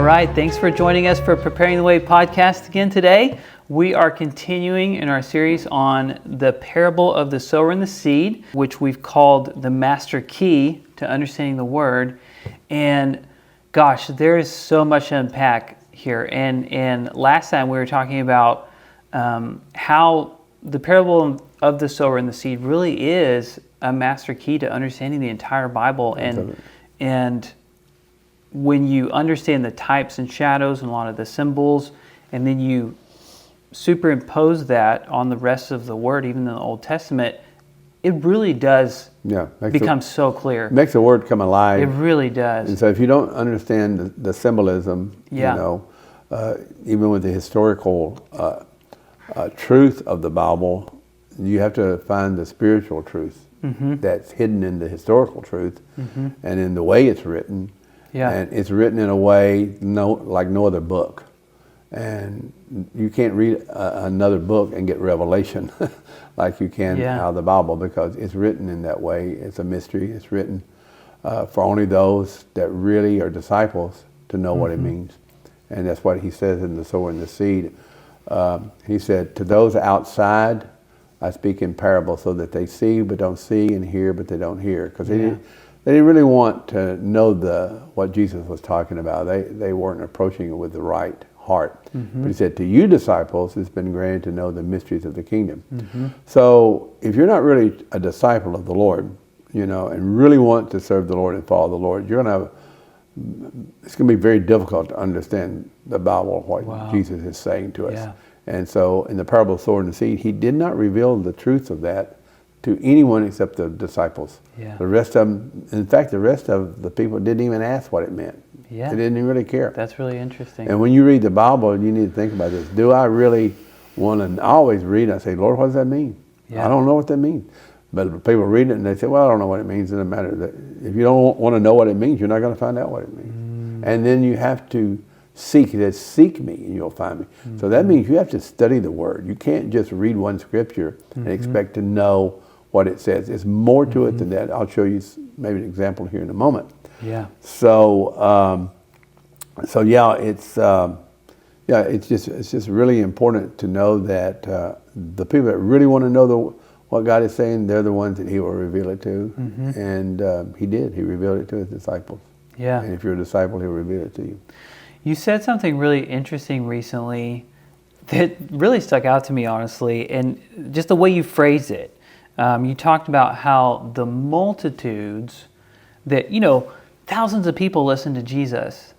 right, thanks for joining us for Preparing the Way podcast again today. We are continuing in our series on the parable of the sower and the seed, which we've called the master key to understanding the word. And gosh, there is so much to unpack here. And last time we were talking about how the parable of the sower and the seed really is a master key to understanding the entire Bible. And when you understand the types and shadows and a lot of the symbols, and then you superimpose that on the rest of the Word, even in the Old Testament, it really does become so clear. Makes the Word come alive. It really does. And so if you don't understand the symbolism, even with the historical truth of the Bible, you have to find the spiritual truth that's hidden in the historical truth and in the way it's written. And it's written in a way like no other book. And you can't read another book and get revelation like you can out of the Bible, because it's written in that way. It's a mystery. It's written for only those that really are disciples to know what it means. And that's what he says in the sower and the seed. He said, to those outside, I speak in parables so that they see but don't see, and hear but they don't hear. Because they didn't really want to know what Jesus was talking about. They weren't approaching it with the right heart. But he said, to you disciples, it's been granted to know the mysteries of the kingdom. So if you're not really a disciple of the Lord, and really want to serve the Lord and follow the Lord, it's going to be very difficult to understand the Bible, what Jesus is saying to us. And so in the parable of the sower and the seed, he did not reveal the truth of that to anyone except the disciples. The rest of them, in fact, the rest of the people didn't even ask what it meant. They didn't even really care. That's really interesting. And when you read the Bible, you need to think about this. Do I really want to? I always read and I say, Lord, what does that mean? I don't know what that means. But people read it and they say, well, I don't know what it means. It doesn't matter. If you don't want to know what it means, you're not going to find out what it means. And then you have to seek. It says, seek me and you'll find me. So that means you have to study the Word. You can't just read one scripture and expect to know what it says. It's more to it than that. I'll show you maybe an example here in a moment. So it's just really important to know that the people that really want to know what God is saying, they're the ones that He will reveal it to. And He did. He revealed it to His disciples. And if you're a disciple, He'll reveal it to you. You said something really interesting recently that really stuck out to me, honestly, and just the way you phrased it. You talked about how the multitudes that, thousands of people listen to Jesus.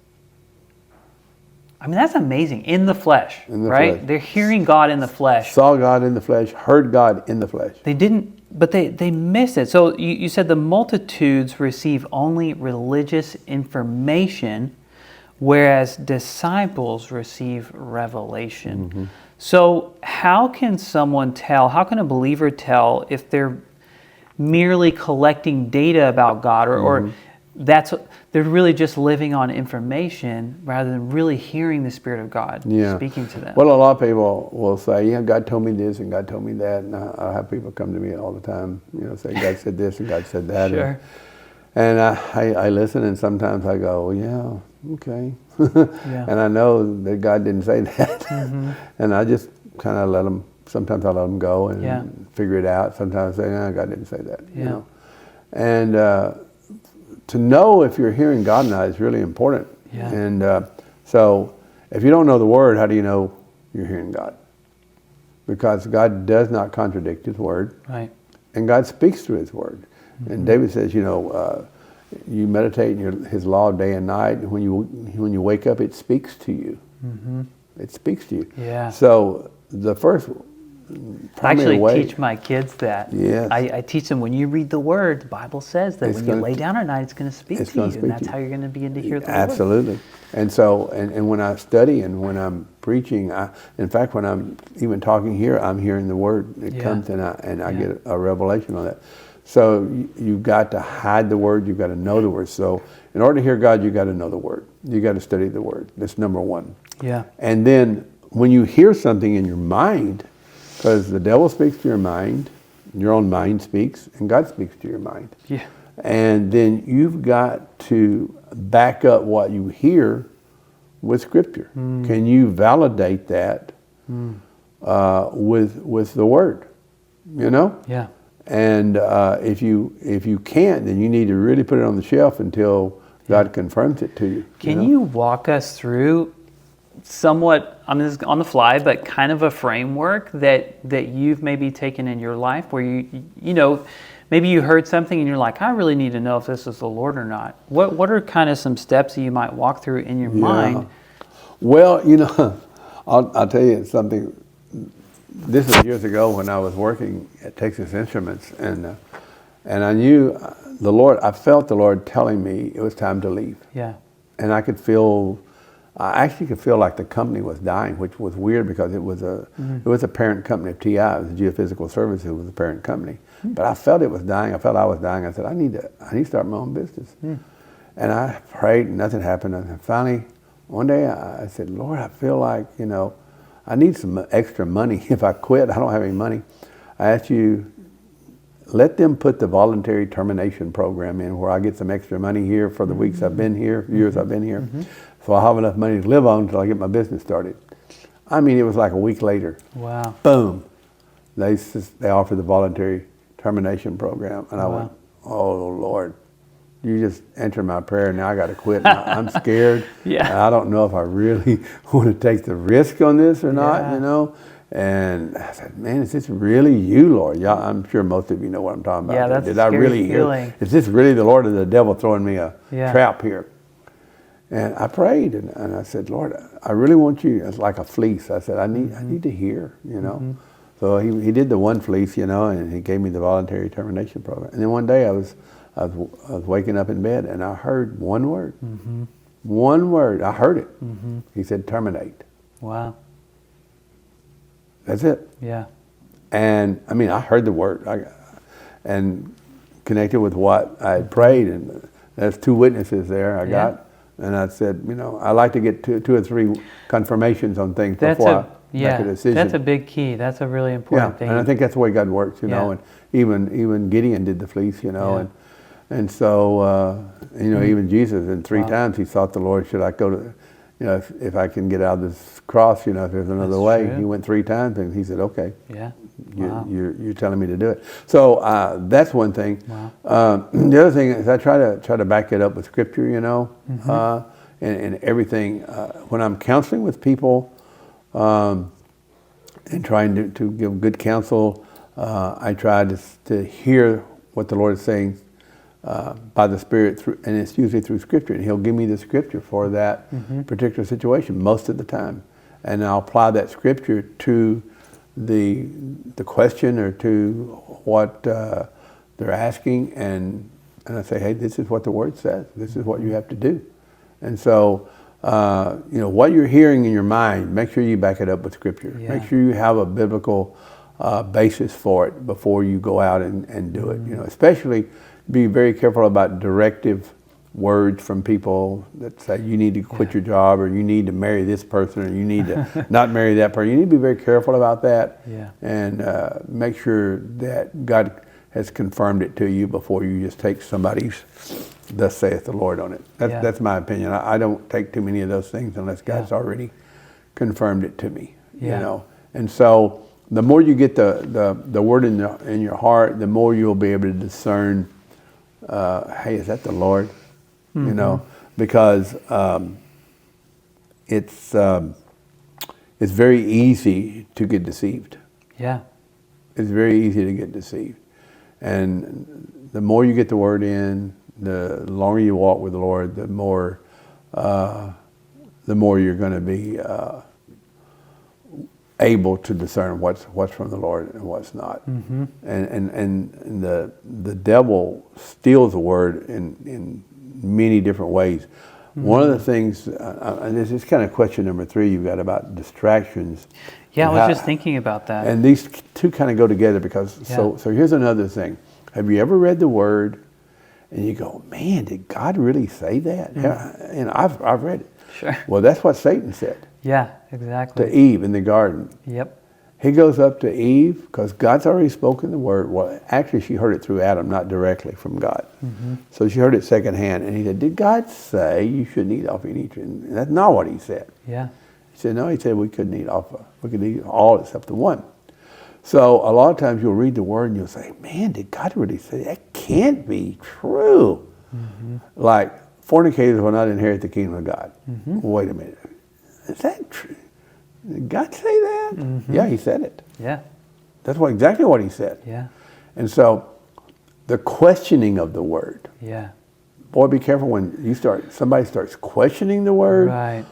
I mean, that's amazing. In the flesh, right? They're hearing God in the flesh. Saw God in the flesh, heard God in the flesh. They didn't, but they missed it. So you said the multitudes receive only religious information, whereas disciples receive revelation. So how can a believer tell if they're merely collecting data about God, or they're really just living on information rather than really hearing the Spirit of God speaking to them? Well, a lot of people will say, God told me this and God told me that. And I have people come to me all the time, say God said this and God said that. And I listen, and sometimes I go, okay. And I know that God didn't say that. And I just kind of let them, sometimes I let them go and figure it out. Sometimes I say, no, God didn't say that, And to know if you're hearing God or not is really important. And so if you don't know the Word, how do you know you're hearing God? Because God does not contradict His Word. And God speaks through His Word. And David says, you meditate in His law day and night. When you wake up, it speaks to you. It speaks to you. So the first primary way, teach my kids that. I teach them, when you read the Word, the Bible says that when you lay down at night, it's going to speak to you. And that's how you're going to begin to hear the Word. Absolutely. And so, and when I study and when I'm preaching, in fact, when I'm even talking here, I'm hearing the Word. It comes and I get a revelation on that. So you've got to hide the Word. You've got to know the Word. So in order to hear God, you've got to know the Word. You've got to study the Word. That's number one. And then when you hear something in your mind, because the devil speaks to your mind, your own mind speaks, and God speaks to your mind. And then you've got to back up what you hear with Scripture? Can you validate that with the Word? You know? Yeah. And if you can't, then you need to really put it on the shelf until God confirms it to you. Can you walk us through somewhat, I mean, this is on the fly, but kind of a framework that you've maybe taken in your life where you know, maybe you heard something and you're like, I really need to know if this is the Lord or not. What are kind of some steps that you might walk through in your mind? Well, you know, I'll tell you something. This was years ago when I was working at Texas Instruments, and I knew the Lord. I felt the Lord telling me it was time to leave. Yeah. And I actually could feel like the company was dying, which was weird because it was a parent company of TI. It was Geophysical Services, was the parent company. But I felt it was dying. I felt I was dying. I said, I need to start my own business. And I prayed, and nothing happened. And finally, one day I said, Lord, I feel like, you know, I need some extra money. If I quit, I don't have any money. I asked you, let them put the voluntary termination program in where I get some extra money here for the weeks I've been here, years I've been here. So I'll have enough money to live on until I get my business started. I mean, it was like a week later. Wow. Boom. They offered the voluntary termination program. And I went, oh, Lord, you just answered my prayer. Now I got to quit. I'm scared. Yeah. And I don't know if I really want to take the risk on this or not, you know. And I said, man, is this really you, Lord? Yeah, I'm sure most of you know what I'm talking about. Yeah, that's Did a I scary really feeling. hear? Is this really the Lord or the devil throwing me a trap here? And I prayed, and I said, Lord, I really want you. It's like a fleece. I said, I need to hear, you know. So he did the one fleece, you know, and he gave me the voluntary termination program. And then one day I was waking up in bed, and I heard one word. One word. I heard it. He said, terminate. Wow. That's it. Yeah. And I mean, I heard the word, and connected with what I had prayed, and there's two witnesses there I got. And I said, you know, I like to get two or three confirmations on things before I make a decision. That's a big key. That's a really important thing. And I think that's the way God works, you know. And even Gideon did the fleece, you know. And so, you know, even Jesus, and three times he sought the Lord, should I go to, you know, if I can get out of this cross, you know, if there's another way. True. He went 3 times, and he said, okay. Yeah. You're telling me to do it. So that's one thing. Wow. The other thing is I try to back it up with Scripture, you know, and everything. When I'm counseling with people and trying to give good counsel, I try to hear what the Lord is saying by the Spirit, and it's usually through Scripture. And He'll give me the Scripture for that particular situation most of the time, and I'll apply that Scripture to the question or to what they're asking, and I say, hey, this is what the Word says. This is what you have to do. And so, you know, what you're hearing in your mind, make sure you back it up with Scripture. Yeah. Make sure you have a biblical basis for it before you go out and do it. You know, especially be very careful about directive words from people that say you need to quit your job, or you need to marry this person, or you need to not marry that person. You need to be very careful about that, and make sure that God has confirmed it to you before you just take somebody's "Thus saith the Lord" on it. That's my opinion. I don't take too many of those things unless God's already confirmed it to me. You know, and so the more you get the word in your heart, the more you'll be able to discern. Hey, is that the Lord? You know, because it's very easy to get deceived. Yeah, it's very easy to get deceived, and the more you get the word in, the longer you walk with the Lord, the more you're going to be able to discern what's from the Lord and what's not. And the devil steals the word in many different ways. One of the things, and this is kind of question number 3 you've got about distractions. Yeah, I was just thinking about that. And these two kind of go together because, so here's another thing. Have you ever read the Word and you go, man, did God really say that? And I've read it. Sure. Well, that's what Satan said. Yeah, exactly. To Eve in the garden. Yep. He goes up to Eve, because God's already spoken the word. Well, actually, she heard it through Adam, not directly from God. So she heard it secondhand. And he said, did God say you shouldn't eat off any tree? And that's not what he said. Yeah. He said, no, he said we couldn't eat we could eat all except the one. So a lot of times you'll read the word and you'll say, man, did God really say that? That can't be true. Like, fornicators will not inherit the kingdom of God. Wait a minute. Is that true? Did God say that? Yeah, he said it. Yeah. That's exactly what he said. Yeah. And so the questioning of the word. Yeah. Boy, be careful when somebody starts questioning the word. Right.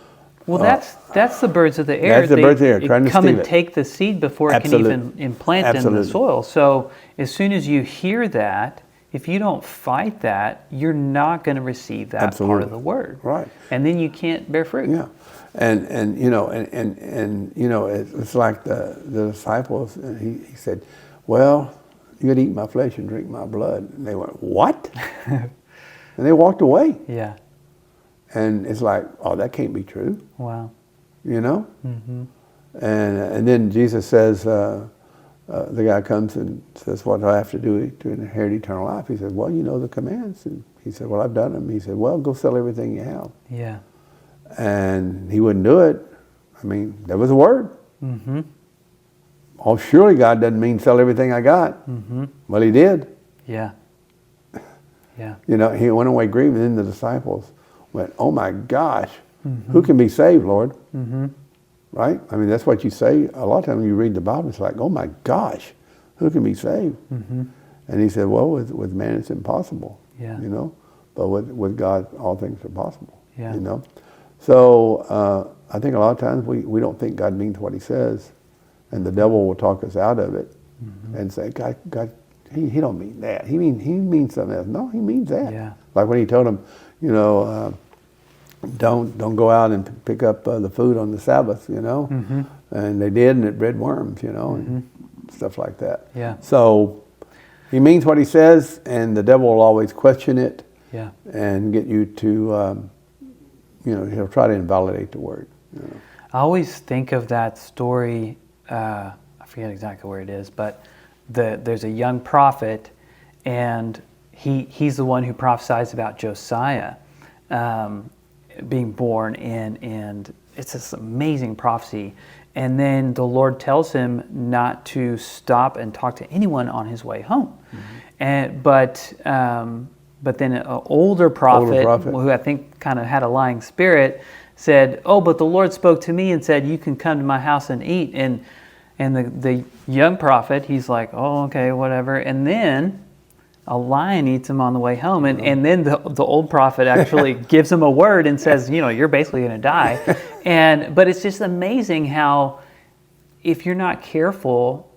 Well, that's the birds of the air. That's the birds of the air, trying to come steal and it. take the seed before it can even implant in the soil. So as soon as you hear that, if you don't fight that, you're not going to receive that part of the word. Right. And then you can't bear fruit. Yeah. And you know, and you know, it's like the disciples. He said, "Well, you got to eat my flesh and drink my blood." And they went, "What?" And they walked away. Yeah. And it's like, oh, that can't be true. Wow. You know. And then Jesus says, the guy comes and says, "What do I have to do to inherit eternal life?" He said, "Well, you know the commands." And he said, "Well, I've done them." He said, "Well, go sell everything you have." Yeah. And he wouldn't do it. I mean, there was a word. Oh, surely God doesn't mean sell everything I got. Well, he did. Yeah. Yeah. You know, he went away grieving. And then the disciples went, "Oh my gosh, who can be saved, Lord?" Right? I mean, that's what you say. A lot of times when you read the Bible, it's like, "Oh my gosh, who can be saved?" And he said, "Well, with man it's impossible." Yeah. You know, but with God all things are possible. Yeah. You know. So I think a lot of times we don't think God means what he says, and the devil will talk us out of it and say, God, he don't mean that. He means something else. No, he means that. Yeah. Like when he told them, you know, don't go out and pick up the food on the Sabbath, you know, and they did, and it bred worms, you know, and stuff like that. Yeah. So he means what he says, and the devil will always question it. Yeah. And get you to you know, he'll try to invalidate the word. You know. I always think of that story, I forget exactly where it is, but there's a young prophet, and he's the one who prophesies about Josiah being born, and it's this amazing prophecy. And then the Lord tells him not to stop and talk to anyone on his way home. But then an older prophet, who I think kind of had a lying spirit, said, "Oh, but the Lord spoke to me and said, you can come to my house and eat." And the young prophet, he's like, "Oh, okay, whatever." And then a lion eats him on the way home. And then the old prophet actually gives him a word and says, you know, you're basically going to die. But it's just amazing how if you're not careful,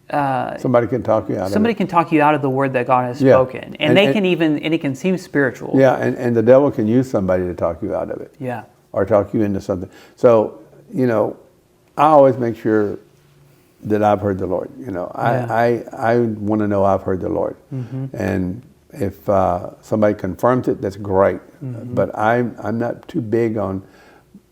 somebody can talk you out of it. Somebody can talk you out of the word that God has spoken. And it can seem spiritual. Yeah, and the devil can use somebody to talk you out of it. Yeah. Or talk you into something. So, you know, I always make sure that I've heard the Lord. You know, I want to know I've heard the Lord. And if somebody confirms it, that's great. But I'm not too big on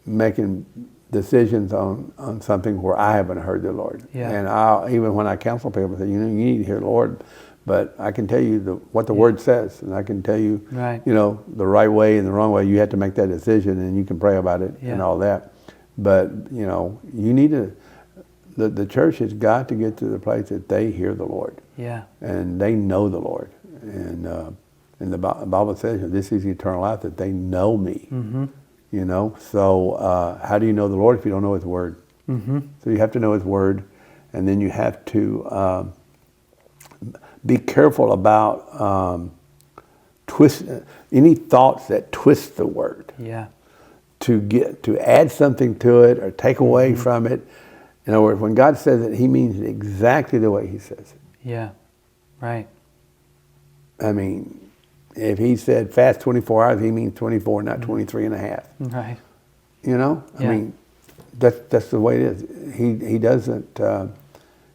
making decisions on something where I haven't heard the Lord. Yeah. And even when I counsel people, I say, you know, you need to hear the Lord. But I can tell you what the Word says, and I can tell you, you know, the right way and the wrong way. You have to make that decision, and you can pray about it and all that. But you know, you need to. The church has got to get to the place that they hear the Lord. Yeah. And they know the Lord, and the Bible says, "This is eternal life, that they know me." You know, so how do you know the Lord if you don't know His Word? So you have to know His Word, and then you have to be careful about any thoughts that twist the Word. Yeah. To add something to it or take away from it. In other words, when God says it, He means it exactly the way He says it. Yeah. Right. I mean, if He said fast 24 hours, He means 24, not 23 and a half. Right. You know? I mean, that's the way it is. He doesn't,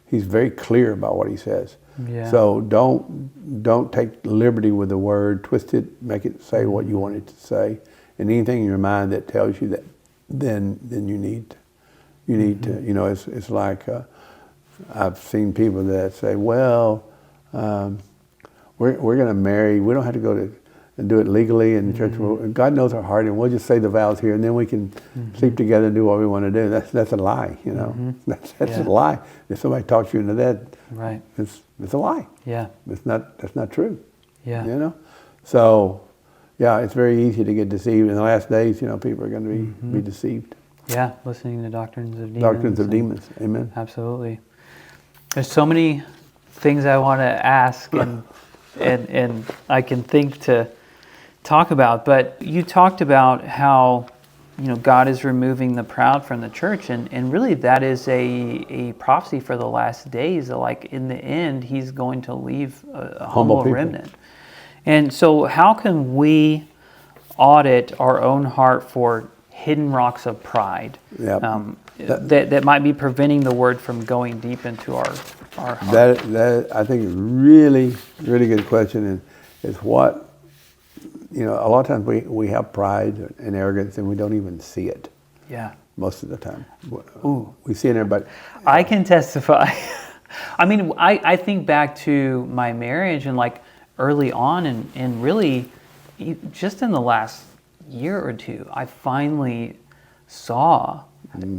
He's very clear about what He says. Yeah. So don't take liberty with the word, twist it, make it say what you want it to say. And anything in your mind that tells you that, then you need to, you know, it's like I've seen people that say, well, we're going to marry. We don't have to go to and do it legally in the church. God knows our heart, and we'll just say the vows here, and then we can sleep together and do what we want to do. That's a lie, you know. That's a lie. If somebody talks you into that, right, it's a lie. Yeah, that's not true. Yeah, you know. So, yeah, it's very easy to get deceived. In the last days, you know, people are going to be deceived. Yeah, listening to doctrines of demons. Doctrines of demons. Amen. Absolutely. There's so many things I want to ask, and I can think to talk about, but you talked about how, you know, God is removing the proud from the church, and really that is a prophecy for the last days, that like in the end He's going to leave a humble remnant. And so how can we audit our own heart for hidden rocks of pride that might be preventing the word from going deep into our heart? That I think is really, really good question, and it's what, you know, a lot of times we have pride and arrogance and we don't even see it. Yeah. Most of the time. Ooh. We see it in everybody. I can testify. I mean, I think back to my marriage and like early on and really just in the last year or two, I finally saw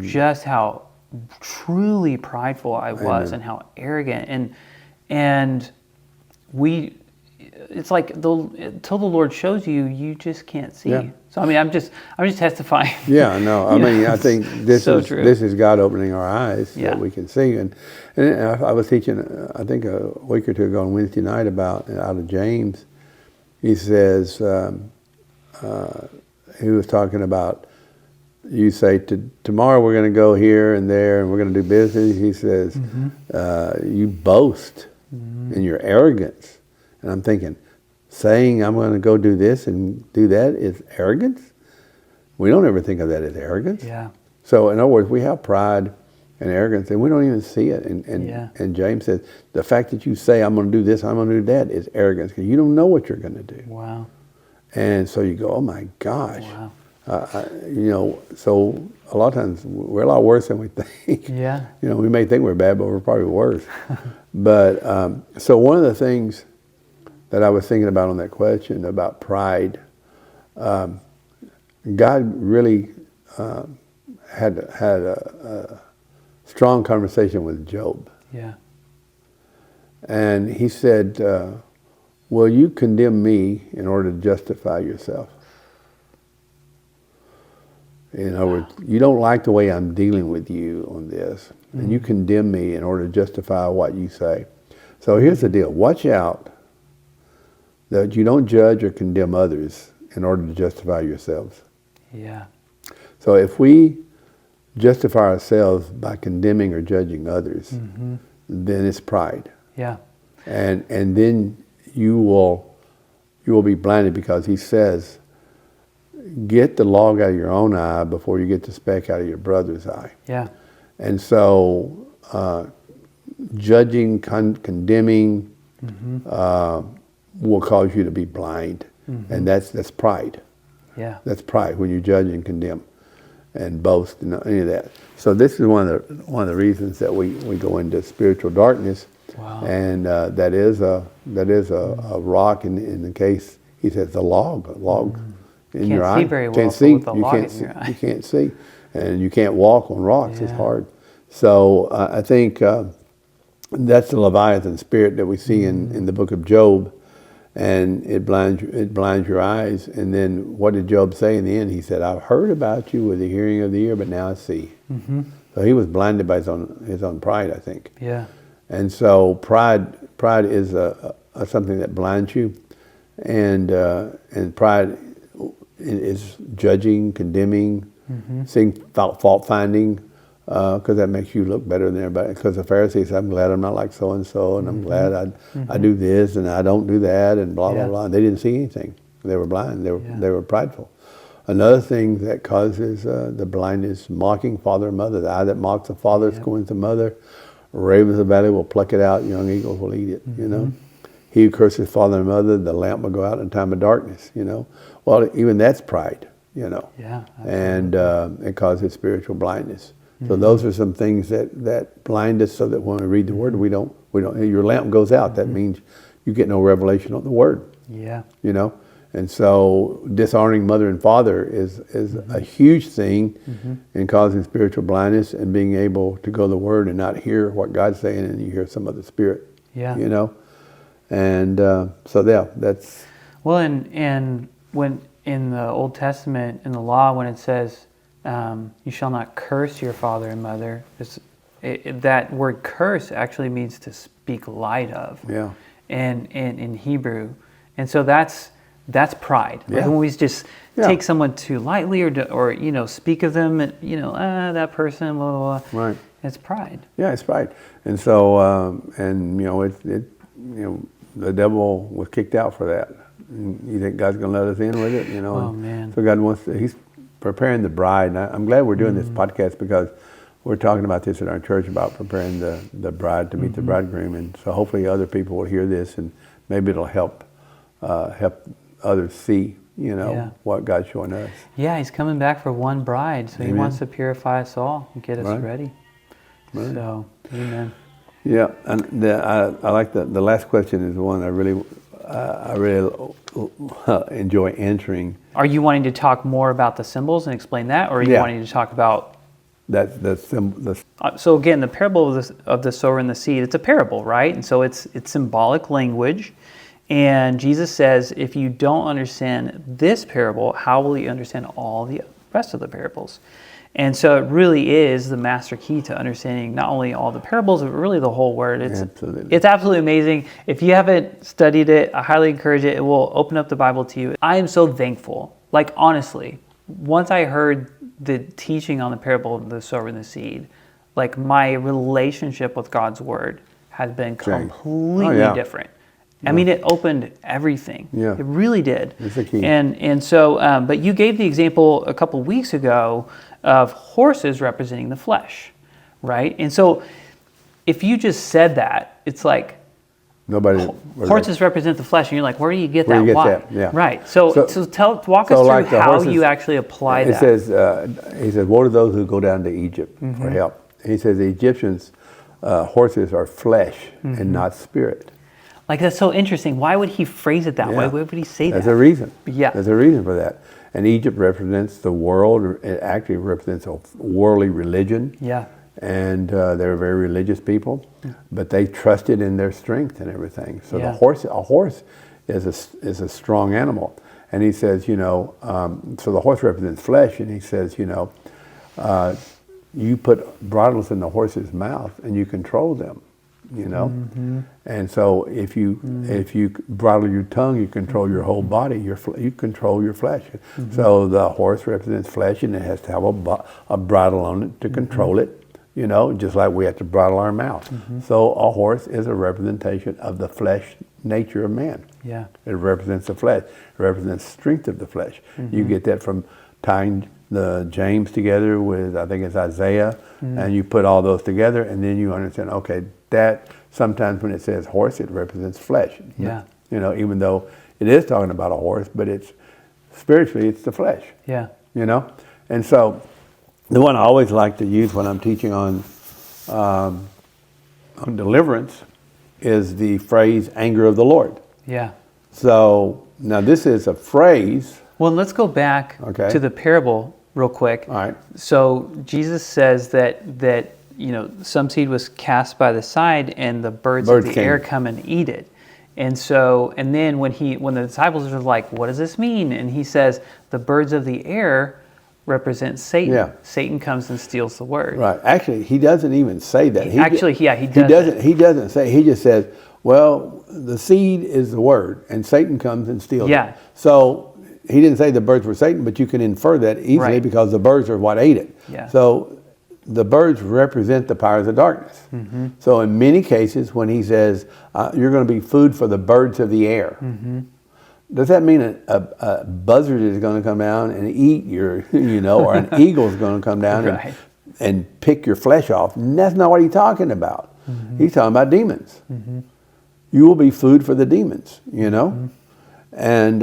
just how truly prideful I was and how arrogant and we. It's like until the Lord shows you, you just can't see. Yeah. So I mean, I'm just testifying. Yeah, no, I mean, I think this is God opening our eyes that we can see. And I was teaching, I think a week or two ago on Wednesday night out of James. He says he was talking about, you say tomorrow we're going to go here and there and we're going to do business. He says you boast in your arrogance. And I'm thinking, saying I'm going to go do this and do that is arrogance? We don't ever think of that as arrogance. Yeah. So in other words, we have pride and arrogance and we don't even see it. And James says, the fact that you say I'm going to do this, I'm going to do that is arrogance because you don't know what you're going to do. Wow. And so you go, oh my gosh. Wow. You know, so a lot of times we're a lot worse than we think. Yeah. You know, we may think we're bad, but we're probably worse. But so one of the things that I was thinking about on that question about pride, God really had a strong conversation with Job. Yeah. And he said, will you condemn me in order to justify yourself? In other words, you don't like the way I'm dealing with you on this, and you condemn me in order to justify what you say. So here's the deal. Watch out that you don't judge or condemn others in order to justify yourselves. Yeah. So if we justify ourselves by condemning or judging others, then it's pride. Yeah. And then you will be blinded because he says, get the log out of your own eye before you get the speck out of your brother's eye. Yeah. And so judging, condemning, will cause you to be blind, and that's pride. Yeah, that's pride when you judge and condemn, and boast and any of that. So this is one of the reasons that we go into spiritual darkness. Wow. And that is a rock in the case. He says a log in your eye. Can't see very well. Can't see. With a log in your eye. You can't see, and you can't walk on rocks. It's hard. So I think that's the Leviathan spirit that we see in the book of Job. And it blinds your eyes. And then what did Job say in the end? He said, I've heard about you with the hearing of the ear, but now I see. So he was blinded by his own pride, I think. Yeah. And so pride is something that blinds you. And pride is judging, condemning, seeing fault finding, because that makes you look better than everybody. Because the Pharisees said, I'm glad I'm not like so-and-so, and I'm glad I do this, and I don't do that, and blah, blah, blah. And they didn't see anything. They were blind. They were prideful. Another thing that causes the blindness, mocking father and mother. The eye that mocks the father scorns the mother. Ravens of the valley will pluck it out. Young eagles will eat it, you know. He who curses father and mother, the lamp will go out in time of darkness, you know. Well, even that's pride, you know. Yeah. And it causes spiritual blindness. So those are some things that blind us, so that when we read the Word, we don't. Your lamp goes out. That means you get no revelation on the Word. Yeah. You know, and so dishonoring mother and father is a huge thing in causing spiritual blindness, and being able to go to the Word and not hear what God's saying, and you hear some other spirit. Yeah. You know, and so that's. Well, and when in the Old Testament, in the law, when it says, you shall not curse your father and mother, that word curse actually means to speak light of. Yeah. And in Hebrew. And so that's pride. Like Yeah. when we just take someone too lightly, or you know, speak of them, that person, blah, blah, blah. Right. It's pride. Yeah, it's pride. And so, and you know, the devil was kicked out for that. And you think God's going to let us in with it? You know. Oh, man. So God he's preparing the bride. And I'm glad we're doing this podcast, because we're talking about this at our church, about preparing the bride to meet the bridegroom. And so hopefully other people will hear this, and maybe it'll help others see, you know, what God's showing us. Yeah, he's coming back for one bride, so Amen. he wants to purify us all and get us ready. Right. So, amen. Yeah, and I like the last question is the one I really enjoy answering. Are you wanting to talk more about the symbols and explain that, or are you wanting to talk about? So again, the parable of the sower and the seed, it's a parable, right? And so it's symbolic language. And Jesus says, if you don't understand this parable, how will you understand all the rest of the parables? And so it really is the master key to understanding not only all the parables, but really the whole word. It's absolutely amazing. If you haven't studied it, I highly encourage it. It will open up the Bible to you. I am so thankful. Like, honestly, once I heard the teaching on the parable of the sower and the seed, like, my relationship with God's word has been completely different. I mean, it opened everything. Yeah. It really did. It's a key. And so, but you gave the example a couple weeks ago of horses representing the flesh, right? And so, if you just said that, it's like, horses represent the flesh, and you're like, where do you get that? Why? Yeah. Right. So walk us through like how horses, you actually apply that. He says, woe to those who go down to Egypt for help. He says the Egyptians' horses are flesh and not spirit. Like, that's so interesting. Why would he phrase it that way? Why would he say that? There's a reason. Yeah. There's a reason for that. And Egypt represents the world. It actually represents a worldly religion. Yeah. And they were very religious people, but they trusted in their strength and everything. So a horse is a strong animal. And he says, so the horse represents flesh, and he says, you put bridles in the horse's mouth and you control them. And so if you bridle your tongue, you control your whole body. You control your flesh. So the horse represents flesh, and it has to have a bridle on it to control it. Just like we have to bridle our mouth. So a horse is a representation of the flesh nature of man. Yeah, it represents the flesh. It represents strength of the flesh. You get that from tying the James together with, I think it's Isaiah, and you put all those together, and then you understand, okay, that sometimes when it says horse, it represents flesh. Yeah. Even though it is talking about a horse, but it's spiritually, it's the flesh. Yeah. And so the one I always like to use when I'm teaching on deliverance is the phrase anger of the Lord. Yeah. So now this is a phrase. Well, let's go back to the parable real quick. All right. So Jesus says that some seed was cast by the side, and the birds of the air come and eat it. And then when the disciples are like, what does this mean? And he says, the birds of the air represent Satan. Yeah. Satan comes and steals the word. Right. Actually, he doesn't even say that. He doesn't. He doesn't say. He just says, well, the seed is the word, and Satan comes and steals it. So he didn't say the birds were Satan, but you can infer that easily because the birds are what ate it. Yeah. So the birds represent the powers of darkness. So in many cases, when he says, you're going to be food for the birds of the air, does that mean a buzzard is going to come down and eat your, or an eagle is going to come down and pick your flesh off? And that's not what he's talking about. He's talking about demons. You will be food for the demons, And,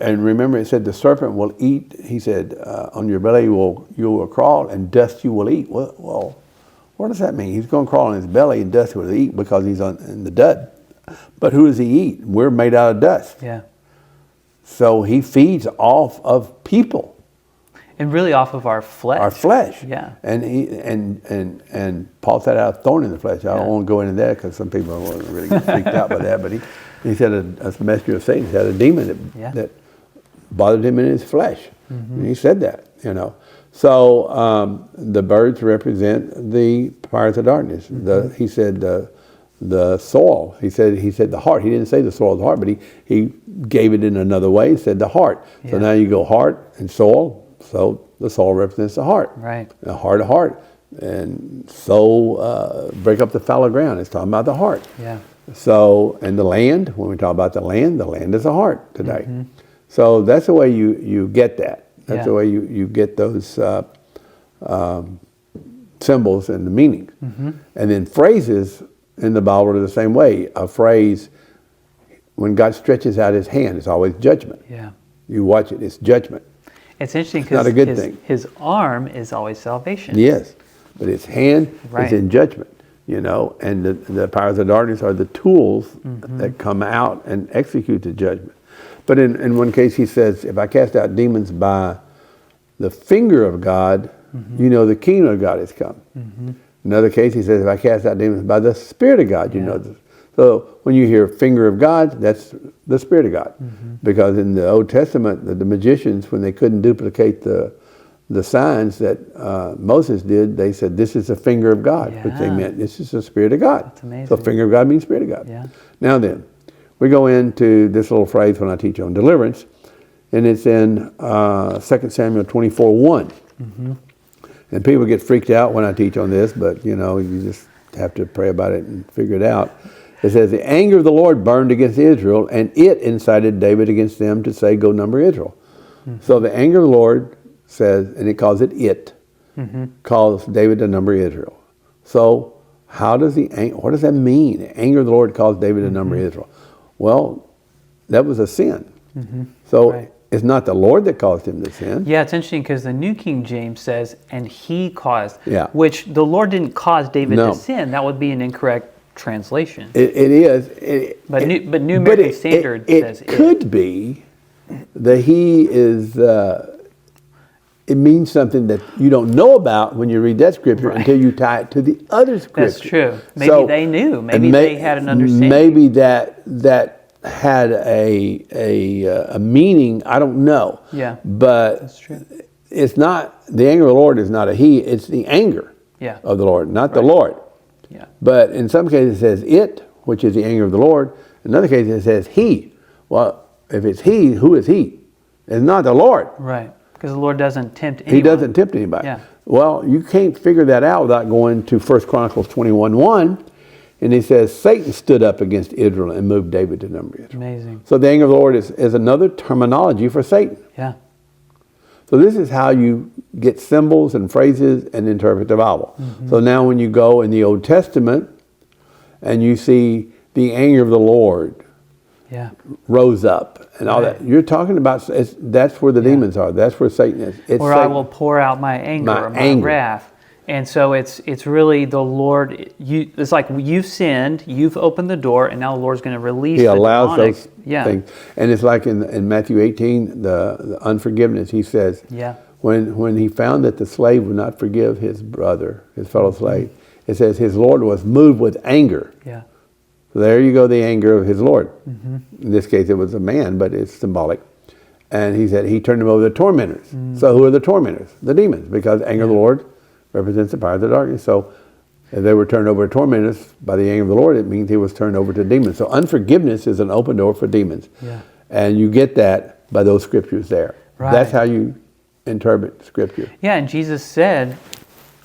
And remember, it said the serpent will eat. He said, on your belly you will crawl, and dust you will eat. Well, what does that mean? He's going to crawl on his belly, and dust will eat because he's in the dust. But who does he eat? We're made out of dust. Yeah. So he feeds off of people. And really off of our flesh. Our flesh. Yeah. And Paul said, "I have thorn in the flesh." I don't want to go into that because some people are really freaked out by that. But he said a messenger of Satan had a demon that bothered him in his flesh. And he said that, So the birds represent the powers of darkness. He said the soil. He said the heart. He didn't say the soil of the heart, but he gave it in another way. He said the heart. Yeah. So now you go heart and soul. So the soul represents the heart. Right. The heart of heart. And so break up the fallow ground. It's talking about the heart. Yeah. So, and the land, when we talk about the land is a heart today. So that's the way you get that. That's the way you get those symbols and the meaning. And then phrases in the Bible are the same way. A phrase, when God stretches out his hand, it's always judgment. Yeah. You watch it, it's judgment. It's interesting because his arm is always salvation. Yes, but his hand is in judgment, and the powers of darkness are the tools that come out and execute the judgment. But in one case he says, if I cast out demons by the finger of God, the kingdom of God has come. Another case he says, if I cast out demons by the Spirit of God, So when you hear finger of God, that's the Spirit of God. Because in the Old Testament, the magicians, when they couldn't duplicate the signs that Moses did, they said, this is the finger of God, which they meant, this is the Spirit of God. That's amazing. So finger of God means Spirit of God. Yeah. Now then, we go into this little phrase when I teach on deliverance, and it's in 2 Samuel 24:1. And people get freaked out when I teach on this, but you just have to pray about it and figure it out. It says, the anger of the Lord burned against Israel, and it incited David against them to say, go number Israel. So the anger of the Lord says, and it calls it, calls David to number Israel. So what does that mean? The anger of the Lord calls David to number Israel. Well, that was a sin. So it's not the Lord that caused him to sin. Yeah, it's interesting because the New King James says, and he caused, which the Lord didn't cause David to sin. That would be an incorrect translation. It is. But New American Standard says it. It could be that he is, it means something that you don't know about when you read that scripture until you tie it to the other scripture. That's true. Maybe they knew. Maybe they had an understanding. Maybe that had a meaning. I don't know. Yeah. But that's true. It's not, the anger of the Lord is not a he, it's the anger of the Lord, not the Lord. Yeah. But in some cases it says it, which is the anger of the Lord. In other cases it says he. Well, if it's he, who is he? It's not the Lord. Right. Because the Lord doesn't tempt anyone. He doesn't tempt anybody. Yeah. Well, you can't figure that out without going to 1 Chronicles 21:1. And he says, Satan stood up against Israel and moved David to number Israel. Amazing. So the anger of the Lord is another terminology for Satan. Yeah. So this is how you get symbols and phrases and interpret the Bible. So now when you go in the Old Testament and you see the anger of the Lord rose up and all that, you're talking about, that's where the demons are. That's where Satan is. Or Satan. I will pour out my anger, my wrath. And so it's really the Lord. It's like you've sinned, you've opened the door, and now the Lord's going to release. He allows demonic. those things, and it's like in Matthew 18, the unforgiveness. He says, when he found that the slave would not forgive his brother, his fellow slave, it says his Lord was moved with anger. Yeah. So there you go, the anger of his Lord. In this case, it was a man, but it's symbolic. And he said he turned them over to tormentors. So who are the tormentors? The demons, because anger of the Lord represents the power of the darkness. So if they were turned over to tormentors by the anger of the Lord, it means he was turned over to demons. So unforgiveness is an open door for demons. Yeah. And you get that by those scriptures there. Right. That's how you interpret scripture. Yeah, and Jesus said,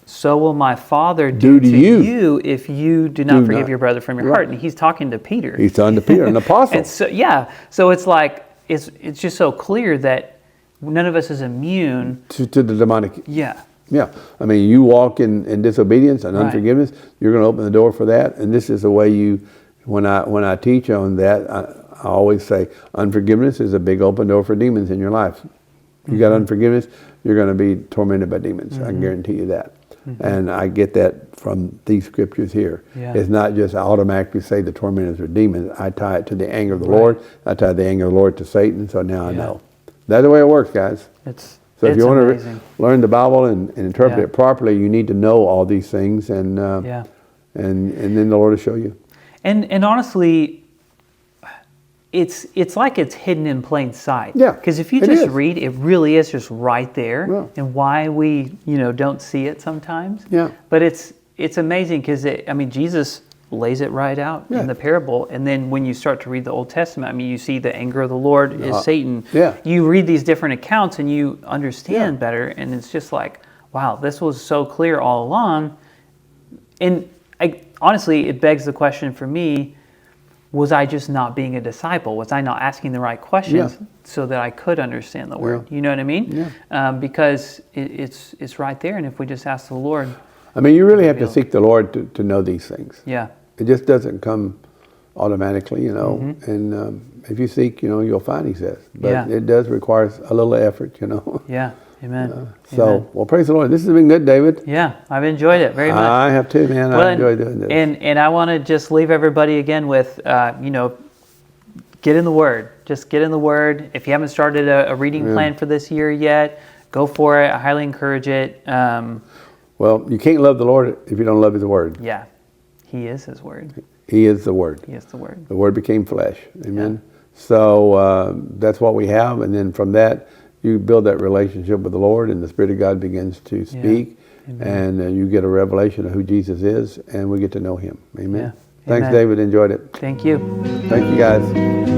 so will my Father do to you if you do not forgive your brother from your heart. And he's talking to Peter. He's talking to Peter, an apostle. And so it's like, it's just so clear that none of us is immune to the demonic. Yeah. Yeah, I mean, you walk in disobedience and unforgiveness, you're going to open the door for that. And this is the way when I teach on that, I always say unforgiveness is a big open door for demons in your life. You got unforgiveness, you're going to be tormented by demons. I can guarantee you that. And I get that from these scriptures here. Yeah. It's not just automatically say the tormentors are demons. I tie it to the anger of the Lord. I tie the anger of the Lord to Satan, so now I know. That's the way it works, guys. So if you want to learn the Bible and interpret it properly, you need to know all these things, and then the Lord will show you. And honestly, it's like it's hidden in plain sight. Yeah, because if you just read, it really is just right there, and why we don't see it sometimes. Yeah. But it's amazing because Jesus lays it right out in the parable, and then when you start to read the Old Testament, you see the anger of the Lord is Satan. Yeah. You read these different accounts and you understand better, and it's just like, wow, this was so clear all along. And honestly, it begs the question for me. Was I just not being a disciple? Was I not asking the right questions so that I could understand the Word? You know what I mean? Yeah. Because it's right there, and if we just ask the Lord... you really have to seek the Lord to know these things. Yeah. It just doesn't come automatically, and if you seek, you'll find, he says. But it does require a little effort, Yeah. Amen. Well, praise the Lord. This has been good, David. Yeah, I've enjoyed it very much. I have too, man. I enjoy doing this. And I want to just leave everybody again with, get in the Word. Just get in the Word. If you haven't started a reading plan for this year yet, go for it. I highly encourage it. Well, you can't love the Lord if you don't love His Word. Yeah, He is His Word. He is the Word. He is the Word. The Word became flesh. Amen. Yeah. So that's what we have, and then from that, you build that relationship with the Lord, and the Spirit of God begins to speak, and you get a revelation of who Jesus is, and we get to know Him. Amen. Yeah. Thanks, David. Enjoyed it. Thank you. Thank you, guys.